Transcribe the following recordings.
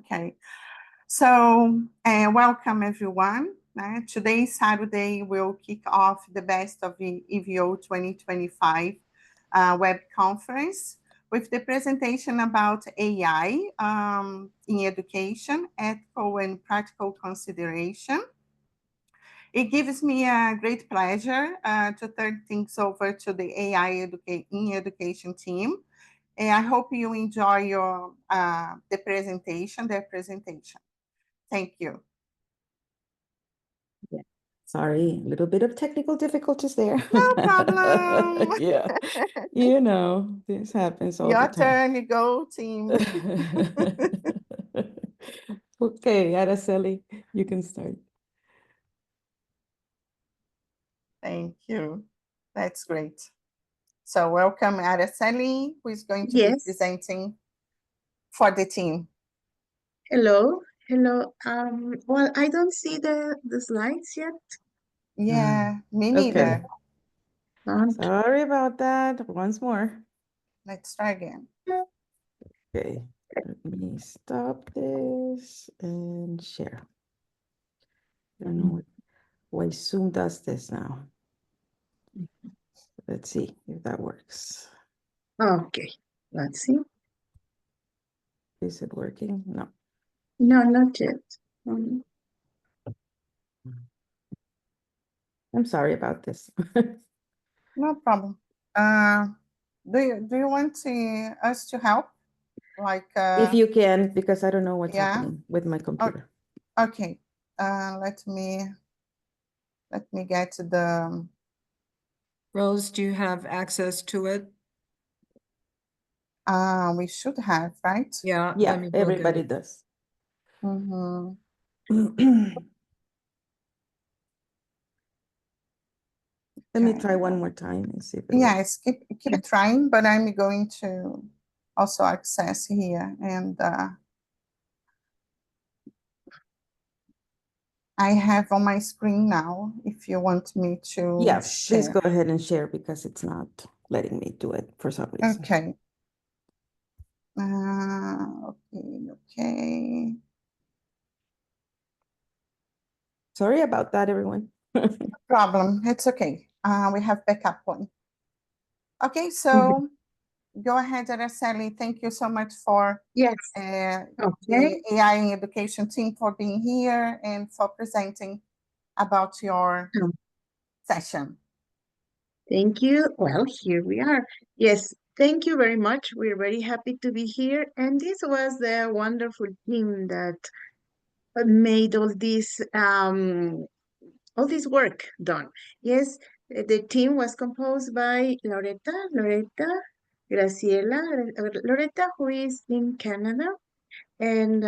Okay. So, welcome everyone. Today, Saturday, we'll kick off the Best of the EVO 2025 web conference with the presentation about AI in education, ethical and practical consideration. It gives me a great pleasure to turn things over to the AI in education team. And I hope you enjoy your their presentation. Thank you. Yeah. Sorry, a little bit of technical difficulties there. No problem. Yeah, you know, this happens all the time. Your turn, go team. Okay, Araceli, you can start. Thank you. That's great. So welcome Araceli, who is going to be presenting for the team. Hello. Well, I don't see the slides yet. Yeah, me neither. Okay. Sorry about that. Once more. Let's try again. Okay, let me stop this and share. I don't know why Zoom does this now. Let's see if that works. Okay, let's see. Is it working? No. No, not yet. I'm sorry about this. No problem. Do you want us to help? Like if you can, because I don't know what's happening with my computer. Okay. Let me get to the Rose, do you have access to it? We should have, right? Yeah, Yeah, everybody does. Mm-hmm. Let me try one more time and see if it works. Keep trying, but I'm going to also access here, and I have on my screen now. If you want me to, yes, please go ahead and share because it's not letting me do it for some reason. Okay. Okay. Sorry about that, everyone. No problem. It's okay. We have backup one. Okay, so go ahead, Araceli. Thank you so much for the AI in education team for being here and for presenting about your session. Thank you. Well, here we are. Yes, thank you very much. We're very happy to be here. And this was the wonderful team that made all this work done. Yes, the team was composed by Laureta, Graciela, Laureta, who is in Canada, and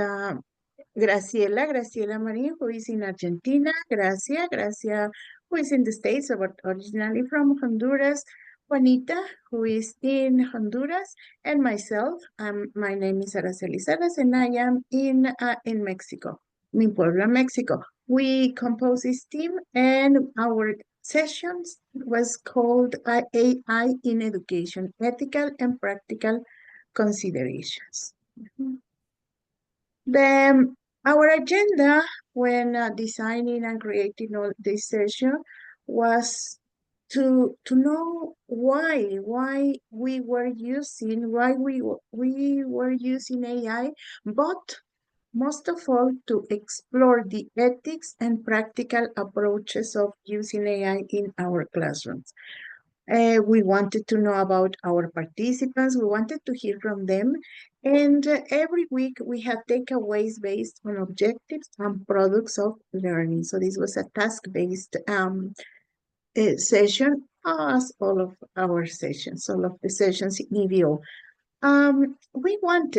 Graciela Marin, who is in Argentina, Grazzia, who is in the States, but originally from Honduras, Juanita, who is in Honduras, and myself. My name is Araceli Salas, and I am in Mexico, in Puebla, Mexico. We compose this team, and our sessions was called AI in Education, Ethical and Practical Considerations. Our agenda when designing and creating all this session was to know why we were using AI, but most of all to explore the ethics and practical approaches of using AI in our classrooms. We wanted to know about our participants. We wanted to hear from them. And every week we have takeaways based on objectives and products of learning. So this was a task-based session, as all of our sessions, all of the sessions in EVO. We want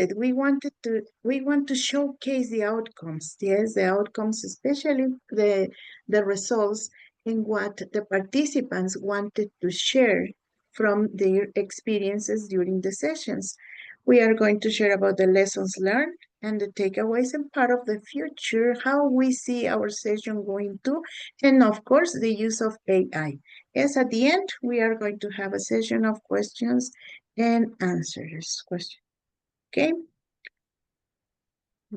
to showcase the outcomes. Yes, the outcomes, especially the results in what the participants wanted to share from their experiences during the sessions. We are going to share about the lessons learned and the takeaways and part of the future, how we see our session going to, and of course, the use of AI. Yes, at the end, we are going to have a session of questions and answers. Okay.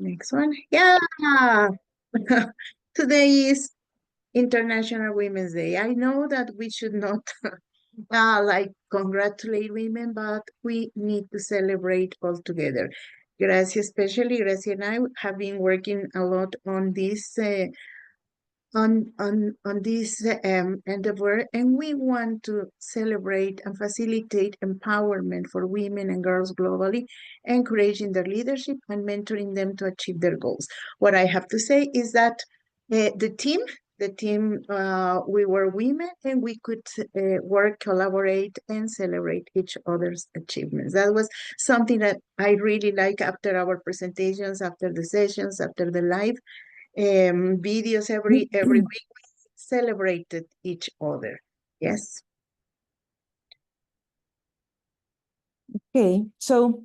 Next one. Yeah. Today is International Women's Day. I know that we should not like congratulate women, but we need to celebrate all together. Gracias, especially Gracia and I have been working a lot on this on this endeavor, and we want to celebrate and facilitate empowerment for women and girls globally, encouraging their leadership and mentoring them to achieve their goals. What I have to say is that the team, we were women, and we could work, collaborate, and celebrate each other's achievements. That was something that I really like after our presentations, after the sessions, after the live videos every week. We celebrated each other. Yes. Okay, so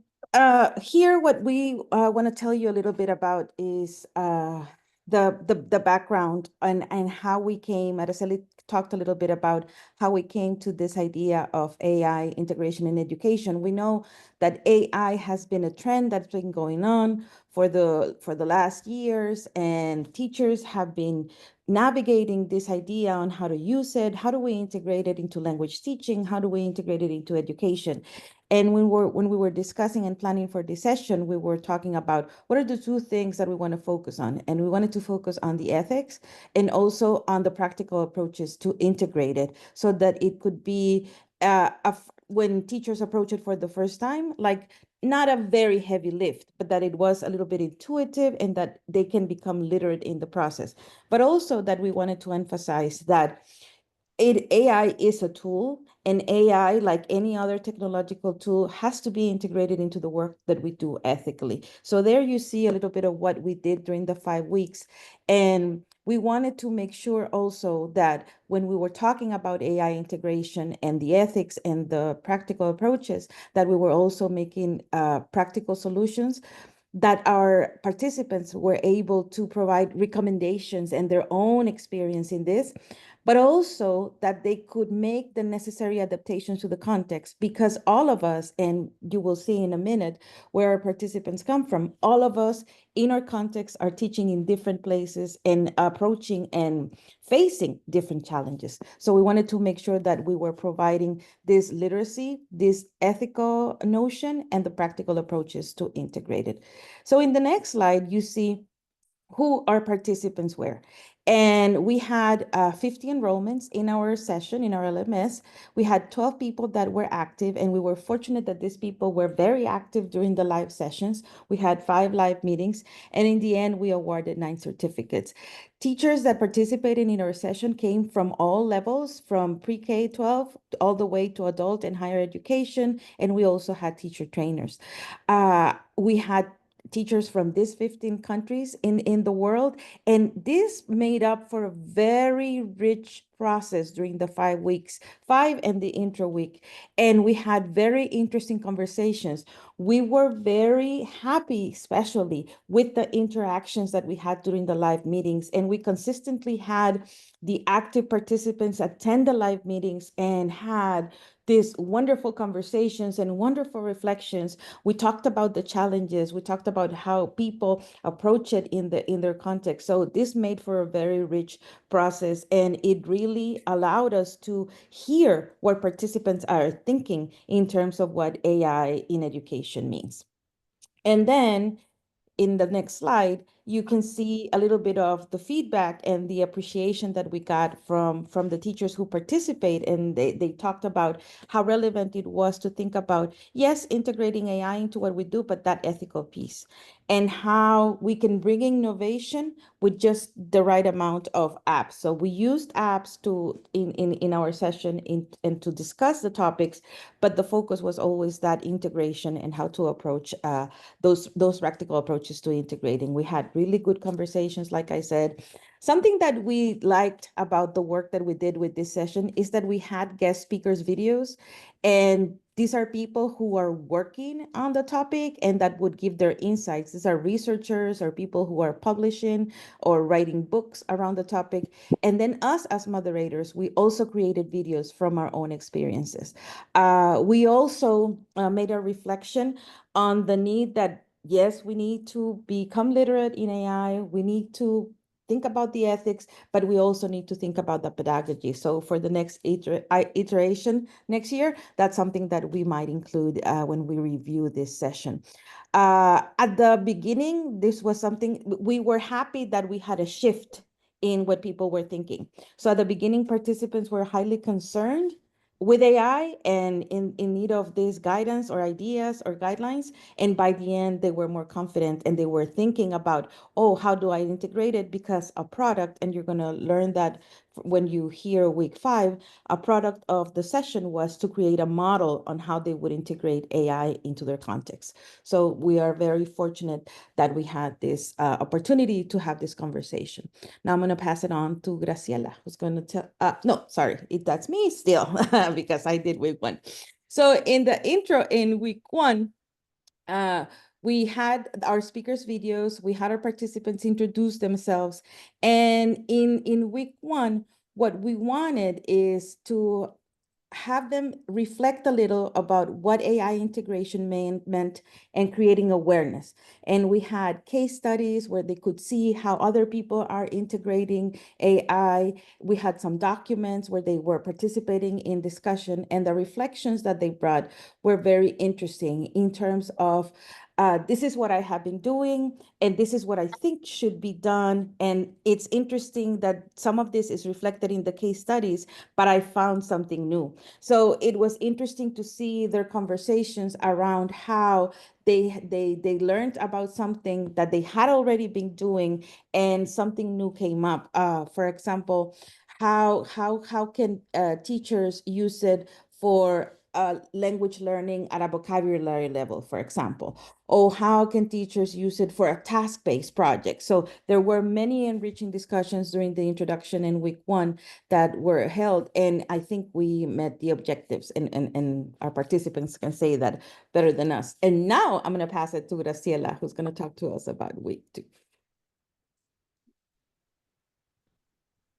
here what we want to tell you a little bit about is the background and how we came. Araceli talked a little bit about how we came to this idea of AI integration in education. We know that AI has been a trend that's been going on for the last years, and teachers have been navigating this idea on how to use it. How do we integrate it into language teaching? How do we integrate it into education? And when we were discussing and planning for this session, we were talking about what are the two things that we want to focus on. And we wanted to focus on the ethics and also on the practical approaches to integrate it so that it could be when teachers approach it for the first time, like not a very heavy lift, but that it was a little bit intuitive and that they can become literate in the process. But also that we wanted to emphasize that AI is a tool, and AI, like any other technological tool, has to be integrated into the work that we do ethically. So there you see a little bit of what we did during the 5 weeks. And we wanted to make sure also that when we were talking about AI integration and the ethics and the practical approaches, that we were also making practical solutions, that our participants were able to provide recommendations and their own experience in this, but also that they could make the necessary adaptations to the context, because all of us, and you will see in a minute where our participants come from, all of us in our context are teaching in different places and approaching and facing different challenges. So we wanted to make sure that we were providing this literacy, this ethical notion, and the practical approaches to integrate it. So in the next slide, you see who our participants were. And we had 50 enrollments in our session, in our LMS. We had 12 people that were active, and we were fortunate that these people were very active during the live sessions. We had 5 live meetings, and in the end, we awarded 9 certificates. Teachers that participated in our session came from all levels, from pre-K 12 all the way to adult and higher education, and we also had teacher trainers. We had teachers from these 15 countries in the world. And this made up for a very rich process during the 5 weeks, 5 and the intro week. And we had very interesting conversations. We were very happy, especially with the interactions that we had during the live meetings. And we consistently had the active participants attend the live meetings and had these wonderful conversations and wonderful reflections. We talked about the challenges. We talked about how people approach it in their context. So this made for a very rich process, and it really allowed us to hear what participants are thinking in terms of what AI in education means. And then in the next slide, you can see a little bit of the feedback and the appreciation that we got from the teachers who participate. And they talked about how relevant it was to think about, yes, integrating AI into what we do, but that ethical piece, and how we can bring innovation with just the right amount of apps. So we used apps in our session and to discuss the topics, but the focus was always that integration and how to approach those practical approaches to integrating. We had really good conversations, like I said. Something that we liked about the work that we did with this session is that we had guest speakers videos, and these are people who are working on the topic and that would give their insights. These are researchers or people who are publishing or writing books around the topic. And then us as moderators, we also created videos from our own experiences. We also made a reflection on the need that yes, we need to become literate in AI. We need to think about the ethics, but we also need to think about the pedagogy. So for the next iteration next year, that's something that we might include when we review this session. At the beginning, this was something we were happy that we had a shift in what people were thinking. So at the beginning, participants were highly concerned with AI and in need of this guidance or ideas or guidelines. And by the end, they were more confident and they were thinking about, oh, how do I integrate it? Because a product, and you're going to learn that when you hear week 5, a product of the session was to create a model on how they would integrate AI into their context. So we are very fortunate that we had this opportunity to have this conversation. Now I'm going to pass it on to Graciela, who's going to tell, no, sorry, that's me still, because I did week 1. So in the intro in week 1, we had our speakers' videos, we had our participants introduce themselves. And in week 1, what we wanted is to have them reflect a little about what AI integration meant and creating awareness. And we had case studies where they could see how other people are integrating AI. We had some documents where they were participating in discussion, and the reflections that they brought were very interesting in terms of this is what I have been doing, and this is what I think should be done. And it's interesting that some of this is reflected in the case studies, but I found something new. So it was interesting to see their conversations around how they learned about something that they had already been doing, and something new came up. For example, how can teachers use it for language learning at a vocabulary level, for example? Or how can teachers use it for a task-based project? So there were many enriching discussions during the introduction in week 1 that were held, and I think we met the objectives, and our participants can say that better than us. And now I'm going to pass it to Graciela, who's going to talk to us about week 2.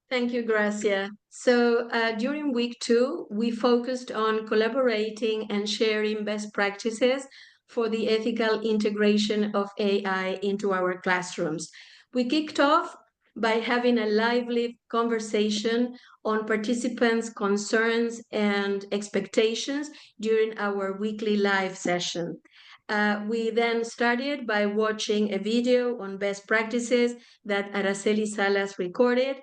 Thank you, Gracia. So during week 2, we focused on collaborating and sharing best practices for the ethical integration of AI into our classrooms. We kicked off by having a lively conversation on participants' concerns and expectations during our weekly live session. We then started by watching a video on best practices that Araceli Salas recorded.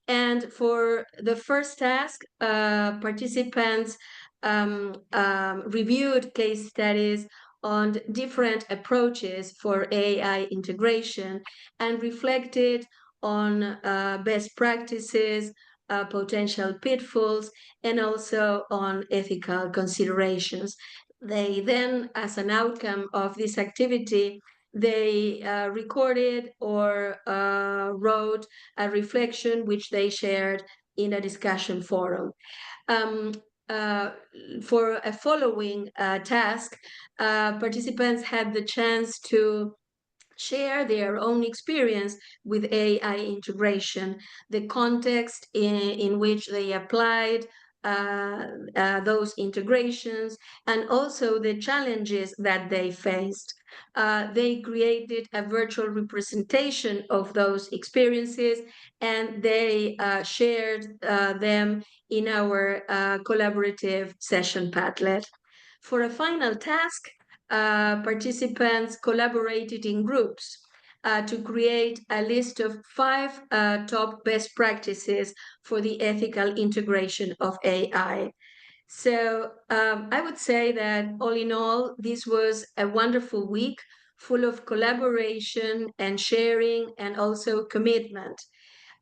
And for the first task, participants reviewed case studies on different approaches for AI integration and reflected on best practices, potential pitfalls, and also on ethical considerations. They then, as an outcome of this activity, they recorded or wrote a reflection which they shared in a discussion forum. For a following task, participants had the chance to share their own experience with AI integration, the context in which they applied those integrations, and also the challenges that they faced. They created a virtual representation of those experiences, and they shared them in our collaborative session Padlet. For a final task, participants collaborated in groups to create a list of 5 top best practices for the ethical integration of AI. So I would say that all in all, this was a wonderful week full of collaboration and sharing and also commitment.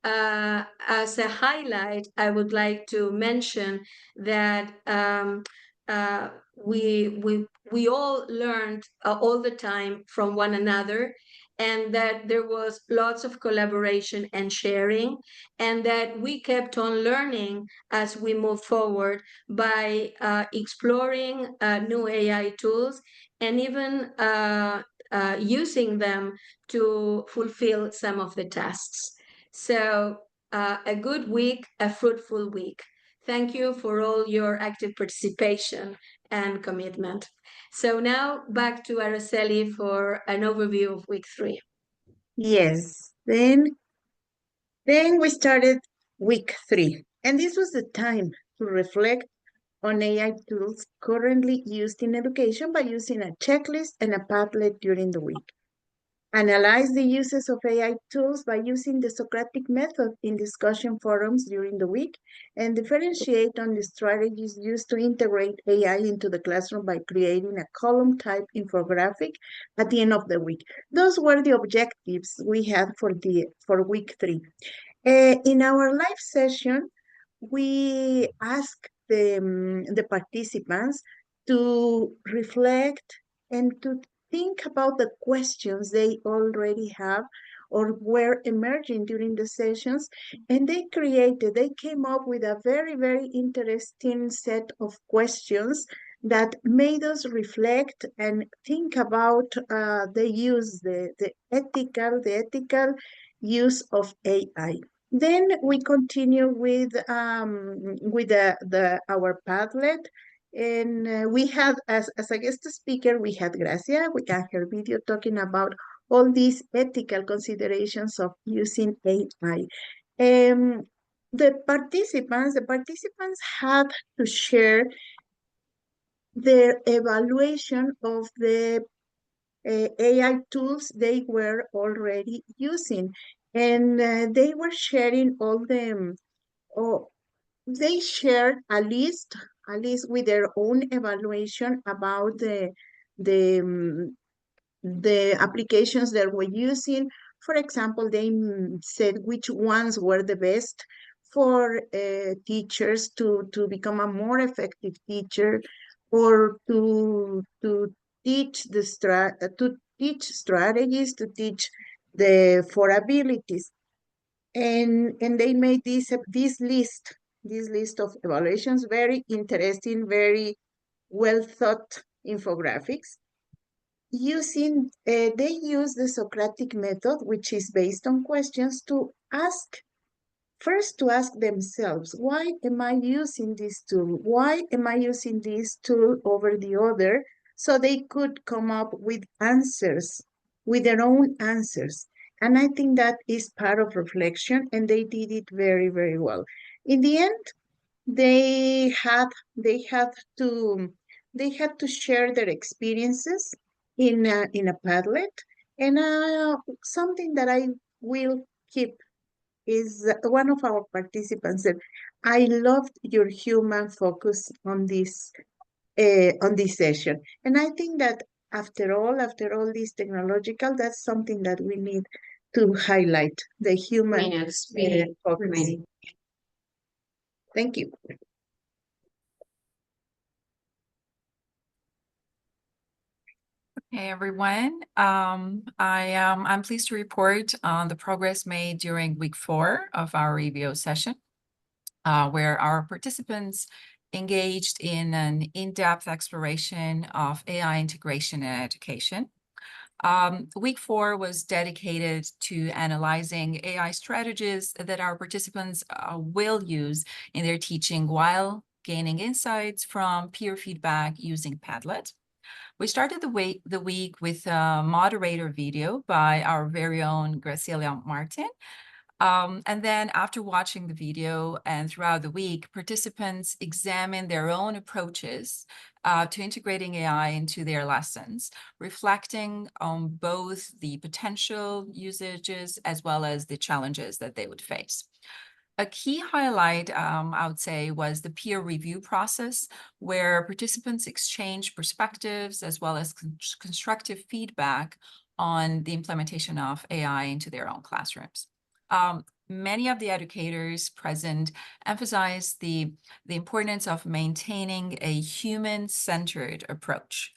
As a highlight, I would like to mention that uh, we all learned all the time from one another, and that there was lots of collaboration and sharing, and that we kept on learning as we move forward by exploring new AI tools and even using them to fulfill some of the tasks. So a good week, a fruitful week. Thank you for all your active participation and commitment. So now back to Araceli for an overview of week 3. Yes, then we started week 3, and this was the time to reflect on AI tools currently used in education by using a checklist and a Padlet during the week. Analyze the uses of AI tools by using the Socratic method in discussion forums during the week, and differentiate on the strategies used to integrate AI into the classroom by creating a column-type infographic at the end of the week. Those were the objectives we had for week 3. In our live session, we asked the participants to reflect and to think about the questions they already have or were emerging during the sessions, and they came up with a very, very interesting set of questions that made us reflect and think about the ethical use of AI. Then we continue with our Padlet, and we had as a guest speaker we had Grazzia. We got her video talking about all these ethical considerations of using AI. The participants had to share their evaluation of the AI tools they were already using, and they were sharing all them. Oh, they shared a list with their own evaluation about the applications that we're using. For example, they said which ones were the best for teachers to become a more effective teacher, or to teach strategies, to teach the four abilities. And they made this list of evaluations, very interesting, very well thought infographics. They use the Socratic method, which is based on questions, to ask themselves, why am I using this tool? Why am I using this tool over the other? So they could come up with answers, with their own answers. And I think that is part of reflection, and they did it very, very well. In the end, they had to share their experiences in a Padlet, and something that I will keep is one of our participants said, "I loved your human focus on this session," and I think that after all this technological, that's something that we need to highlight, the human focus. Thank you. Hey everyone, I'm pleased to report on the progress made during week 4 of our EVO session, where our participants engaged in an in-depth exploration of AI integration in education. Week 4 was dedicated to analyzing AI strategies that our participants will use in their teaching while gaining insights from peer feedback using Padlet. We started the week with a moderator video by our very own Graciela Martin. And then after watching the video and throughout the week, participants examined their own approaches to integrating AI into their lessons, reflecting on both the potential usages as well as the challenges that they would face. A key highlight, I would say, was the peer review process, where participants exchanged perspectives as well as constructive feedback on the implementation of AI into their own classrooms. Many of the educators present emphasized the importance of maintaining a human-centered approach,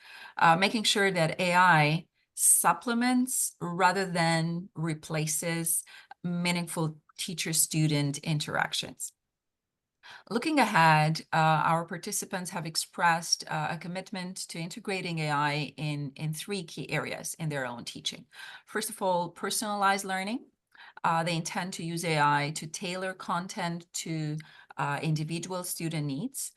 making sure that AI supplements rather than replaces meaningful teacher-student interactions. Looking ahead, our participants have expressed a commitment to integrating AI in 3 key areas in their own teaching. First of all, personalized learning. They intend to use AI to tailor content to individual student needs.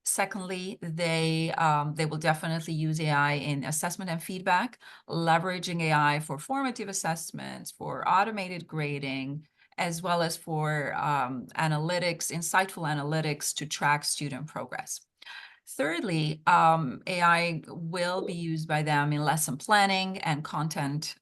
Secondly, they will definitely use AI in assessment and feedback, leveraging AI for formative assessments, for automated grading, as well as for analytics, insightful analytics to track student progress. Thirdly, AI will be used by them in lesson planning and content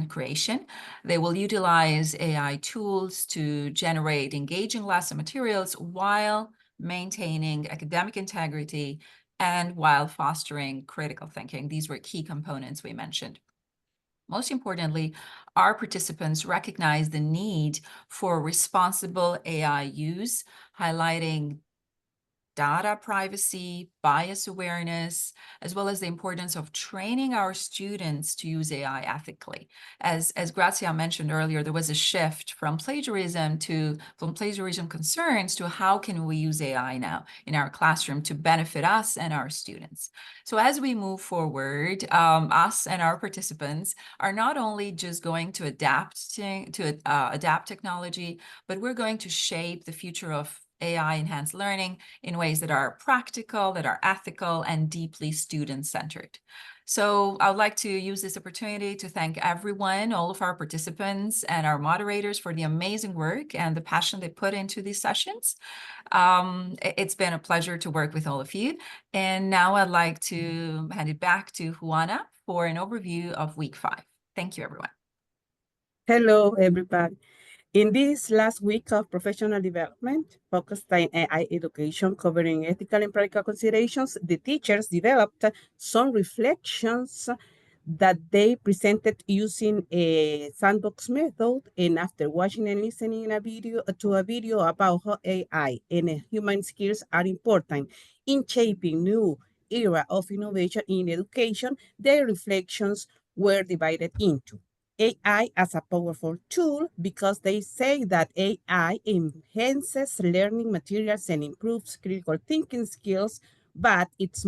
creation. They will utilize AI tools to generate engaging lesson materials while maintaining academic integrity and while fostering critical thinking. These were key components we mentioned. Most importantly, our participants recognize the need for responsible AI use, highlighting data privacy, bias awareness, as well as the importance of training our students to use AI ethically. As Grazzia mentioned earlier, there was a shift from plagiarism concerns to how can we use AI now in our classroom to benefit us and our students. So as we move forward, us and our participants are not only just going to adapt technology, but we're going to shape the future of AI-enhanced learning in ways that are practical, that are ethical, and deeply student-centered. So I would like to use this opportunity to thank everyone, all of our participants and our moderators for the amazing work and the passion they put into these sessions. It's been a pleasure to work with all of you. And now I'd like to hand it back to Juana for an overview of week 5. Thank you, everyone. Hello, everybody. In this last week of professional development, focused on AI education covering ethical and practical considerations, the teachers developed some reflections that they presented using a sandbox method. And after watching and listening to a video about how AI and human skills are important in shaping new era of innovation in education, their reflections were divided into AI as a powerful tool because they say that AI enhances learning materials and improves critical thinking skills, but it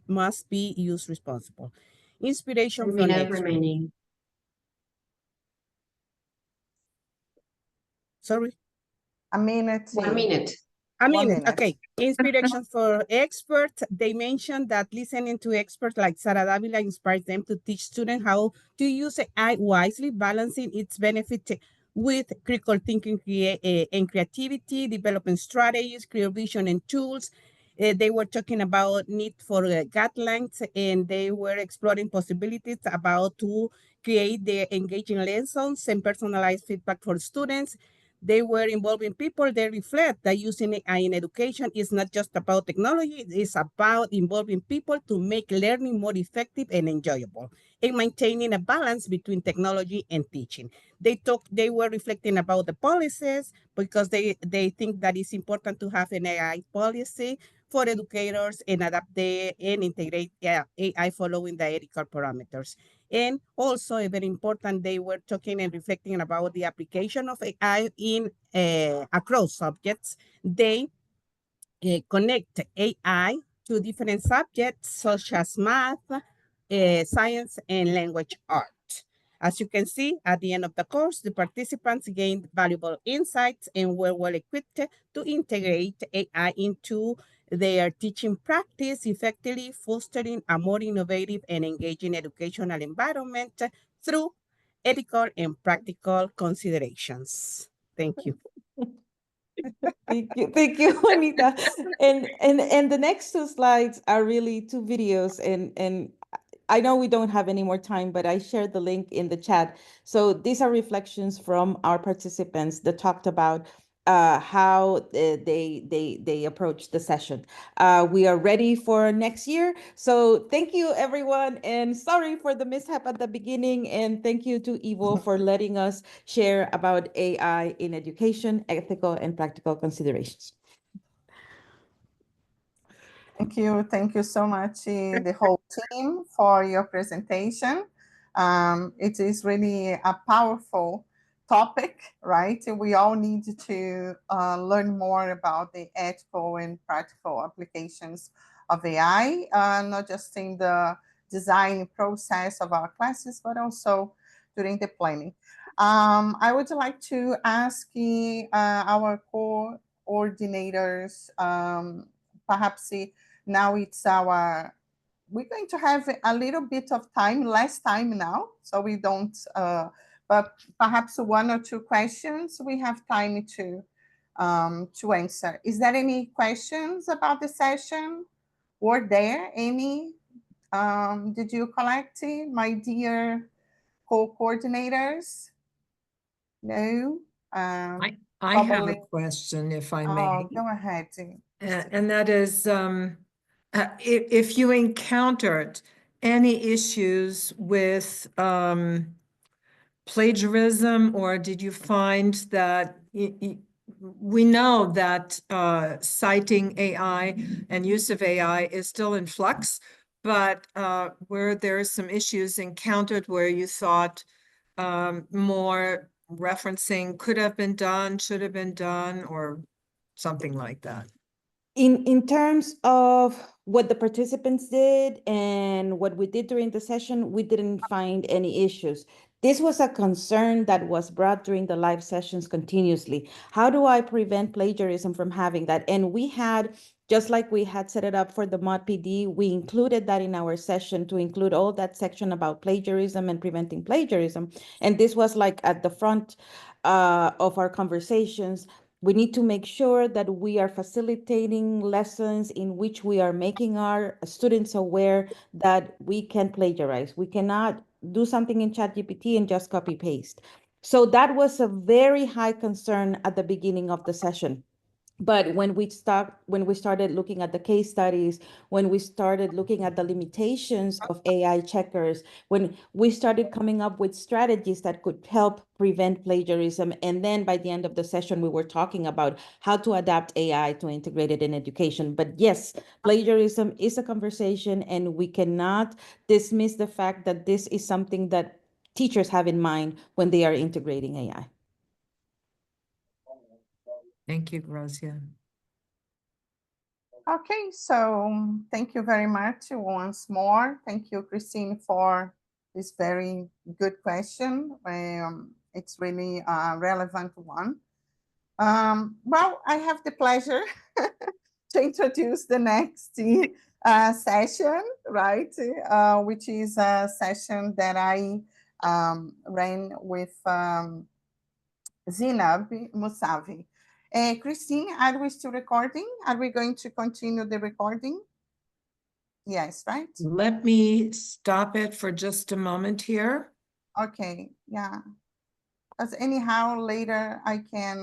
must be used responsibly. Inspiration from experts. Sorry? A minute. 1 minute. A 1 minute, minute. okay. Inspiration for experts. They mentioned that listening to experts like Sara Davila inspires them to teach students how to use AI wisely, balancing its benefit with critical thinking and creativity, developing strategies, clear vision and tools. They were talking about need for guidelines, and they were exploring possibilities about to create the engaging lessons and personalized feedback for students. They were involving people. They reflect that using AI in education is not just about technology, it's about involving people to make learning more effective and enjoyable, and maintaining a balance between technology and teaching. They were reflecting about the policies because they think that it's important to have an AI policy for educators and adapt and integrate AI following the ethical parameters. And also, very important, they were talking and reflecting about the application of AI in across subjects. They connect AI to different subjects such as math, science, and language art. As you can see, at the end of the course, the participants gained valuable insights and were well equipped to integrate AI into their teaching practice, effectively fostering a more innovative and engaging educational environment through ethical and practical considerations. Thank you. Thank you, Juanita. And the next 2 slides are really 2 videos, and I know we don't have any more time, but I shared the link in the chat. So these are reflections from our participants that talked about how they approach the session. We are ready for next year. So thank you, everyone. And sorry for the mishap at the beginning. And thank you to EVO for letting us share about AI in education, ethical and practical considerations. Thank you so much, the whole team, for your presentation. It is really a powerful topic, right? We all need to learn more about the ethical and practical applications of AI, not just in the design process of our classes, but also during the planning. I would like to ask our coordinators, perhaps now we're going to have a little bit of time, less time now, so we don't, but perhaps 1 or 2 questions we have time to answer. Is there any questions about the session? Were there any? Did you collect, my dear co-coordinators? No? I have a probably- question, if I may. Oh, go ahead. And that is, if you encountered any issues with plagiarism, or did you find that we know that citing AI and use of AI is still in flux, but where there are some issues encountered where you thought more referencing could have been done, should have been done, or something like that? In terms of what the participants did and what we did during the session, we didn't find any issues. This was a concern that was brought during the live sessions continuously. How do I prevent plagiarism from having that? And we had, just like we had set it up for the Mod PD, we included that in our session to include all that section about plagiarism and preventing plagiarism. And this was like at the front of our conversations. We need to make sure that we are facilitating lessons in which we are making our students aware that we can plagiarize. We cannot do something in ChatGPT and just copy paste. So that was a very high concern at the beginning of the session. But when we started looking at the case studies, when we started looking at the limitations of AI checkers, when we started coming up with strategies that could help prevent plagiarism, and then by the end of the session, we were talking about how to adapt AI to integrate it in education. But yes, plagiarism is a conversation, and we cannot dismiss the fact that this is something that teachers have in mind when they are integrating AI. Thank you, Grazzia. Okay, so thank you very much once more. Thank you, Christine, for this very good question. It's really a relevant one. Well, I have the pleasure to introduce the next session, right? Which is a session that I ran with Zinab Musavi. Christine, are we still recording? Are we going to continue the recording? Yes, right? Let me stop it for just a moment here. Okay, yeah. Because anyhow, later I can